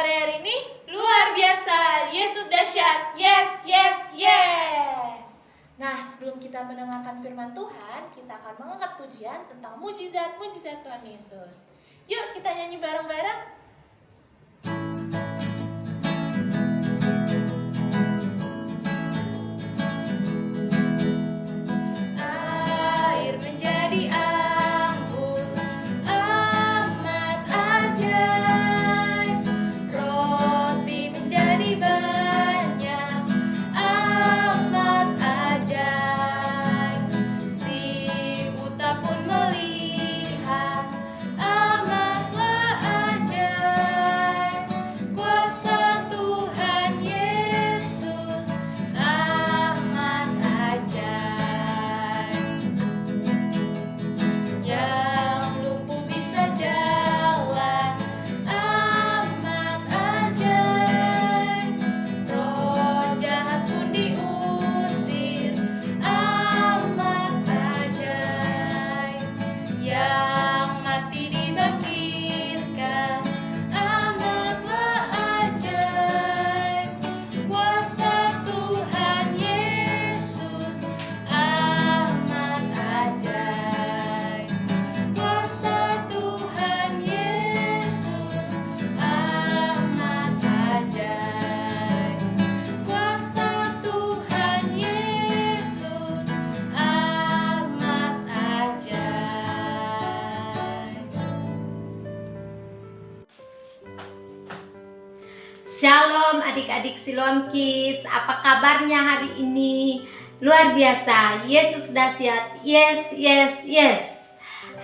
hari ini luar biasa. Yesus dahsyat. Yes, yes, yes. Nah, sebelum kita mendengarkan firman Tuhan, kita akan mengangkat pujian tentang mujizat-mujizat Tuhan Yesus. Yuk kita nyanyi bareng-bareng. Shalom adik-adik Siloam Kids, apa kabarnya hari ini? Luar biasa, Yesus dahsyat, yes, yes, yes.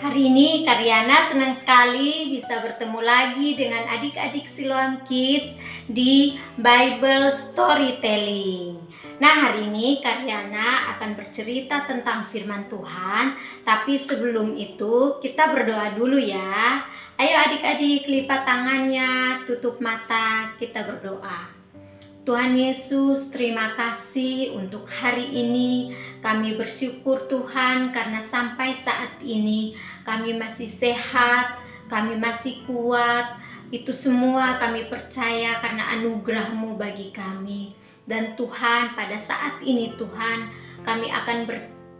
Hari ini Karyana senang sekali bisa bertemu lagi dengan adik-adik Siloam Kids di Bible Storytelling. Nah, hari ini Karyana akan bercerita tentang firman Tuhan, tapi sebelum itu kita berdoa dulu ya. Ayo adik-adik lipat tangannya, tutup mata, kita berdoa. Tuhan Yesus, terima kasih untuk hari ini. Kami bersyukur Tuhan karena sampai saat ini kami masih sehat, kami masih kuat. Itu semua kami percaya karena anugerah-Mu bagi kami. Dan Tuhan, pada saat ini Tuhan, kami akan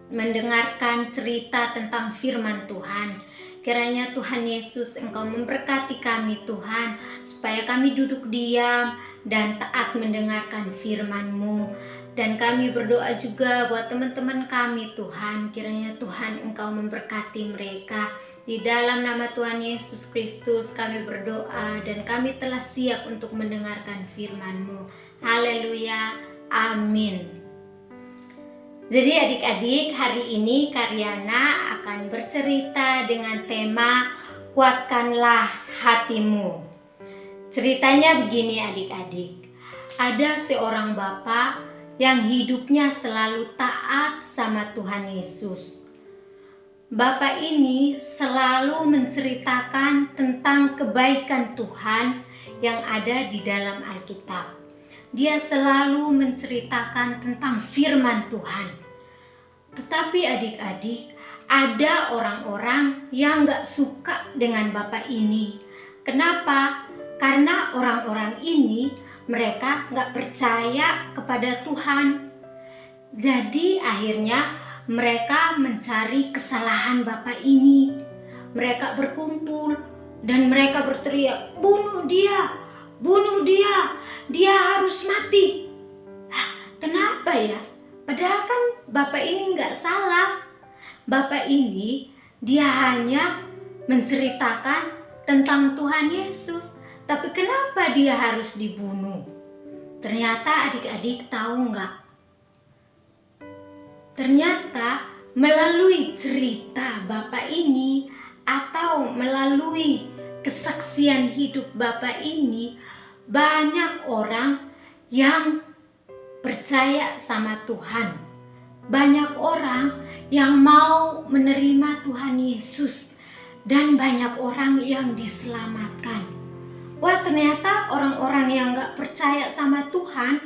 mendengarkan cerita tentang firman Tuhan. Kiranya Tuhan Yesus Engkau memberkati kami Tuhan, supaya kami duduk diam dan taat mendengarkan firman-Mu. Dan kami berdoa juga buat teman-teman kami Tuhan, kiranya Tuhan Engkau memberkati mereka. Di dalam nama Tuhan Yesus Kristus kami berdoa dan kami telah siap untuk mendengarkan firman-Mu. Haleluya, amin. Jadi adik-adik, hari ini Karyana akan bercerita dengan tema Kuatkanlah Hatimu. Ceritanya begini adik-adik. Ada seorang bapak yang hidupnya selalu taat sama Tuhan Yesus. Bapak ini selalu menceritakan tentang kebaikan Tuhan yang ada di dalam Alkitab. Dia selalu menceritakan tentang firman Tuhan. Tetapi adik-adik, ada orang-orang yang gak suka dengan bapak ini. Kenapa? Karena orang-orang ini mereka gak percaya kepada Tuhan. Jadi akhirnya mereka mencari kesalahan bapak ini. Mereka berkumpul dan mereka berteriak, "Bunuh dia! Bunuh dia! Dia harus mati!" Kenapa ya? Padahal kan bapak ini nggak salah. Bapak ini dia hanya menceritakan tentang Tuhan Yesus. Tapi kenapa dia harus dibunuh? Ternyata adik-adik tahu nggak? Ternyata melalui cerita bapak ini atau melalui kesaksian hidup bapak ini, banyak orang yang percaya sama Tuhan. Banyak orang yang mau menerima Tuhan Yesus dan banyak orang yang diselamatkan. Wah, ternyata orang-orang yang gak percaya sama Tuhan,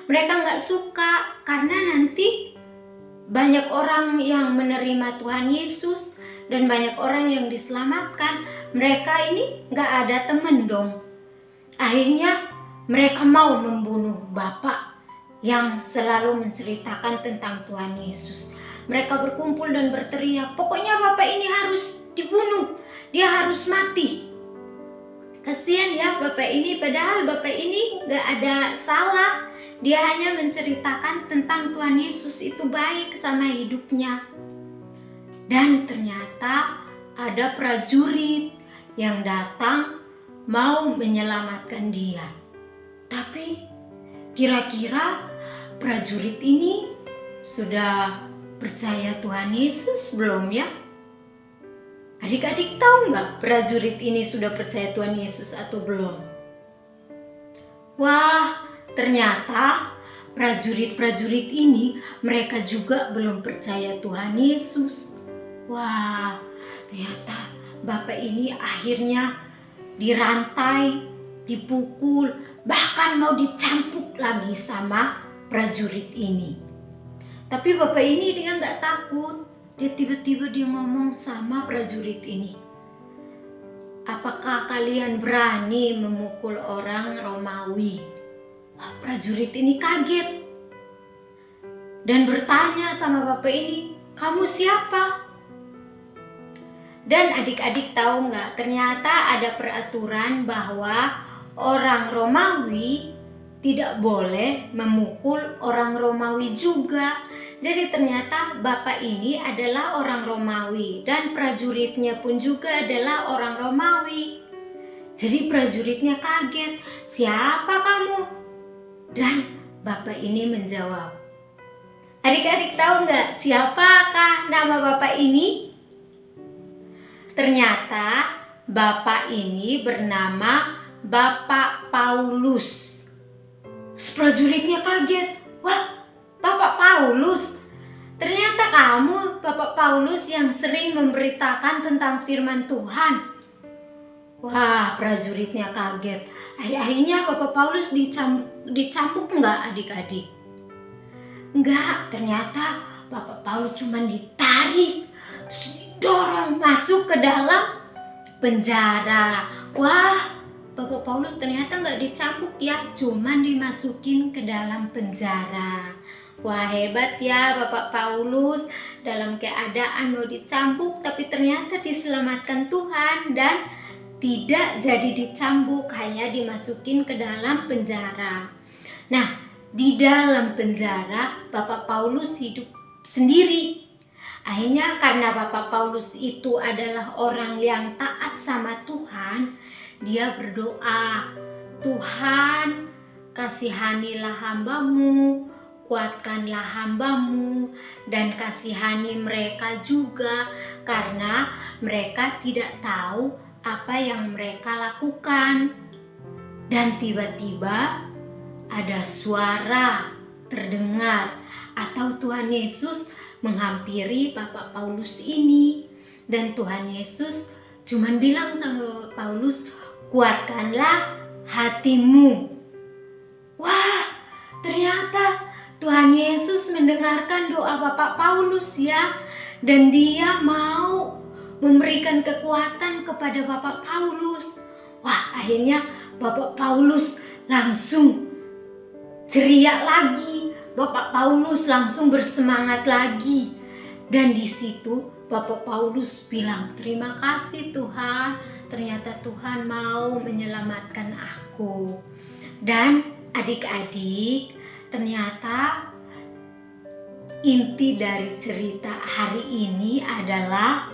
mereka gak suka karena nanti banyak orang yang menerima Tuhan Yesus dan banyak orang yang diselamatkan. Mereka ini gak ada temen dong. Akhirnya mereka mau membunuh Bapak yang selalu menceritakan tentang Tuhan Yesus. Mereka berkumpul dan berteriak, pokoknya Bapak ini harus dibunuh, dia harus mati. Kasihan ya Bapak ini, padahal Bapak ini gak ada salah. Dia hanya menceritakan tentang Tuhan Yesus itu baik sama hidupnya. Dan ternyata ada prajurit yang datang mau menyelamatkan dia. Tapi kira-kira prajurit ini sudah percaya Tuhan Yesus belum ya? Adik-adik tahu nggak prajurit ini sudah percaya Tuhan Yesus atau belum? Wah, ternyata prajurit-prajurit ini mereka juga belum percaya Tuhan Yesus. Wah, ternyata Bapak ini akhirnya dirantai, dipukul, bahkan mau dicampuk lagi sama prajurit ini. Tapi Bapak ini dia nggak takut. Dia tiba-tiba dia ngomong sama prajurit ini, apakah kalian berani memukul orang Romawi? Prajurit ini kaget dan bertanya sama Bapak ini, kamu siapa? Dan adik-adik tahu nggak, ternyata ada peraturan bahwa orang Romawi tidak boleh memukul orang Romawi juga. Jadi ternyata Bapak ini adalah orang Romawi dan prajuritnya pun juga adalah orang Romawi. Jadi prajuritnya kaget, siapa kamu? Dan Bapak ini menjawab. Adik-adik tahu nggak siapakah nama Bapak ini? Ternyata Bapak ini bernama Bapak Paulus. Prajuritnya kaget, wah Bapak Paulus, ternyata kamu Bapak Paulus yang sering memberitakan tentang firman Tuhan. Wah, prajuritnya kaget. Akhirnya Bapak Paulus dicambuk enggak adik-adik? Enggak, ternyata Bapak Paulus cuma ditarik, terus didorong masuk ke dalam penjara. Wah, Bapak Paulus ternyata nggak dicambuk ya, cuman dimasukin ke dalam penjara. Wah, hebat ya Bapak Paulus, dalam keadaan mau dicambuk tapi ternyata diselamatkan Tuhan dan tidak jadi dicambuk, hanya dimasukin ke dalam penjara. Nah, di dalam penjara Bapak Paulus hidup sendiri. Akhirnya karena Bapak Paulus itu adalah orang yang taat sama Tuhan, dia berdoa, Tuhan kasihanilah hambamu, kuatkanlah hambamu, dan kasihani mereka juga karena mereka tidak tahu apa yang mereka lakukan. Dan tiba-tiba ada suara terdengar atau Tuhan Yesus menghampiri Bapak Paulus ini. Dan Tuhan Yesus cuman bilang sama Bapak Paulus, kuatkanlah hatimu. Wah, ternyata Tuhan Yesus mendengarkan doa Bapak Paulus ya. Dan dia mau memberikan kekuatan kepada Bapak Paulus. Wah, akhirnya Bapak Paulus langsung ceria lagi. Bapak Paulus langsung bersemangat lagi. Dan di situ Bapak Paulus bilang, terima kasih Tuhan, ternyata Tuhan mau menyelamatkan aku. Dan adik-adik, ternyata inti dari cerita hari ini adalah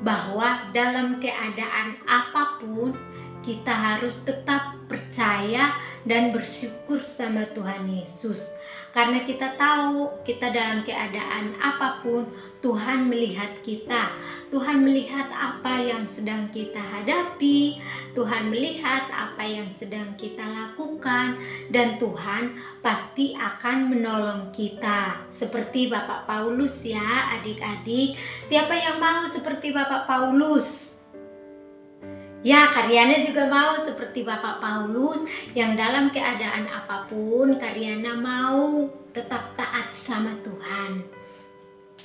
bahwa dalam keadaan apapun kita harus tetap percaya dan bersyukur sama Tuhan Yesus. Karena kita tahu kita dalam keadaan apapun Tuhan melihat kita. Tuhan melihat apa yang sedang kita hadapi. Tuhan melihat apa yang sedang kita lakukan. Dan Tuhan pasti akan menolong kita. Seperti Bapak Paulus ya adik-adik. Siapa yang mau seperti Bapak Paulus? Ya, Karyana juga mau seperti Bapak Paulus yang dalam keadaan apapun Karyana mau tetap taat sama Tuhan.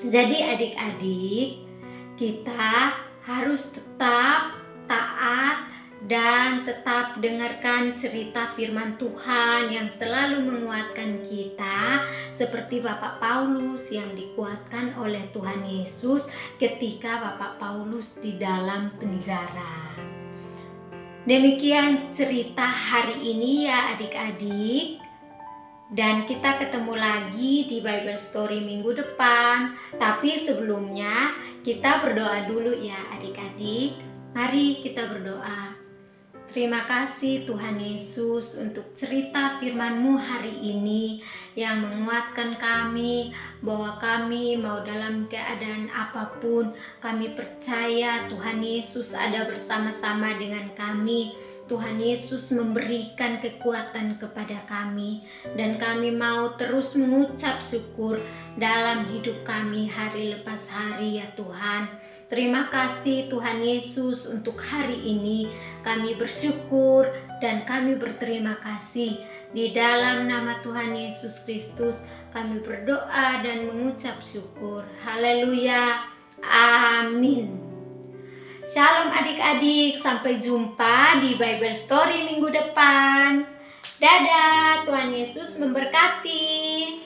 Jadi adik-adik, kita harus tetap taat dan tetap dengarkan cerita firman Tuhan yang selalu menguatkan kita, seperti Bapak Paulus yang dikuatkan oleh Tuhan Yesus ketika Bapak Paulus di dalam penjara. Demikian cerita hari ini ya adik-adik. Dan kita ketemu lagi di Bible Story minggu depan. Tapi sebelumnya kita berdoa dulu ya adik-adik. Mari kita berdoa. Terima kasih Tuhan Yesus untuk cerita firman-Mu hari ini yang menguatkan kami bahwa kami mau dalam keadaan apapun, kami percaya Tuhan Yesus ada bersama-sama dengan kami. Tuhan Yesus memberikan kekuatan kepada kami dan kami mau terus mengucap syukur dalam hidup kami hari lepas hari ya Tuhan. Terima kasih Tuhan Yesus untuk hari ini. Kami bersyukur dan kami berterima kasih. Di dalam nama Tuhan Yesus Kristus kami berdoa dan mengucap syukur. Haleluya. Amin. Shalom adik-adik, sampai jumpa di Bible Story minggu depan. Dadah, Tuhan Yesus memberkati.